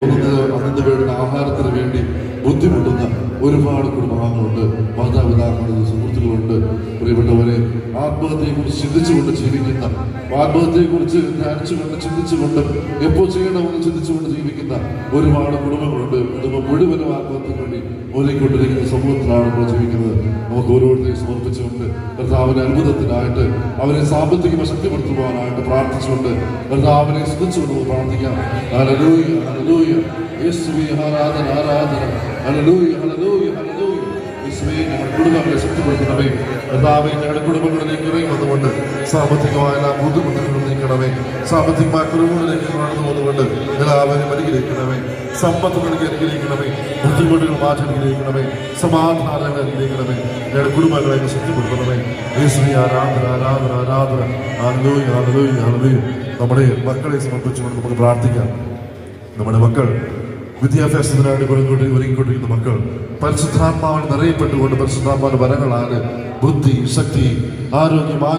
അന്ന് വേണ്ട ആഹാരത്തിന് വേണ്ടി ബുദ്ധിമുട്ടുന്ന ഒരുപാട് കുടുംബാംഗങ്ങളുണ്ട്, മാതാപിതാക്കളുണ്ട്, സുഹൃത്തുക്കളുണ്ട്. പ്രിയപ്പെട്ടവരെ, ആത്മഹത്യയെക്കുറിച്ച് ചിന്തിച്ചുകൊണ്ട് ജീവിക്കുന്ന, ആത്മഹത്യയെക്കുറിച്ച് ധ്യാനിച്ചുകൊണ്ട് ചിന്തിച്ചുകൊണ്ട് എപ്പോൾ ചെയ്യണമെന്ന് ചിന്തിച്ചുകൊണ്ട് ജീവിക്കുന്ന ഒരുപാട് കുടുംബങ്ങളുണ്ട്. കുടുംബം മുഴുവനും ആത്മഹത്യക്ക് വേണ്ടി ഒരുക്കൊണ്ടിരിക്കുന്ന സമൂഹത്തിലാണ് നമ്മൾ ജീവിക്കുന്നത്. നമുക്ക് ഓരോരുത്തരെയും സമർപ്പിച്ചുകൊണ്ട് കർത്താവിന്റെ അത്ഭുതത്തിനായിട്ട് അവരെ സാമ്പത്തികമായി ശക്തിപ്പെടുത്തുവാനായിട്ട് പ്രാർത്ഥിച്ചുകൊണ്ട് കർത്താവിനെ സ്തുതിച്ചുകൊണ്ട് പ്രാർത്ഥിക്കാം. Hallelujah, hallelujah. യേശുവേ ആരാധന, ആരാധന. Hallelujah, hallelujah, hallelujah. യേശുവേ, ഞങ്ങളുടെ കുടുംബങ്ങളെ ശക്തിപ്പെടുത്തണമേ. കർത്താവേ, ഞങ്ങളുടെ കുടുംബങ്ങളിലേക്ക് ഇറങ്ങി വന്നുകൊണ്ട് സാമ്പത്തികമായ എല്ലാ ബുദ്ധിമുട്ടുകളും നീക്കണമേ. സാമ്പത്തികമായ കുറവുകളിലേക്ക് കടന്നു വന്നുകൊണ്ട് എല്ലാവരും അനുഗ്രഹിക്കണമേ. സമ്പത്ത് നൽകി അനുഗ്രഹിക്കണമേ. ബുദ്ധിമുട്ടുകൾ മാറ്റി അനുഗ്രഹിക്കണമേ. സമാധാനങ്ങൾ അനുഗ്രഹിക്കണമേ. ഞങ്ങളുടെ കുടുംബങ്ങളെ ശക്തിപ്പെടുത്തണമേ. യേശുവേ ആരാധന, ആരാധന, ആരാധന. Hallelujah, hallelujah, hallelujah. നമ്മുടെ മക്കളെ സമർപ്പിച്ചുകൊണ്ട് നമുക്ക് പ്രാർത്ഥിക്കാം. നമ്മുടെ മക്കൾ വിദ്യാഭ്യാസത്തിനായിട്ട് ഒരുങ്ങിക്കൊണ്ടിരിക്കുന്ന മക്കൾ പരിശുദ്ധാത്മാവിൽ നിറയപ്പെട്ടുകൊണ്ട് പരിശുദ്ധാത്മാവിന്റെ വരങ്ങളാണ് ബുദ്ധി, ശക്തി, ആരോഗ്യം,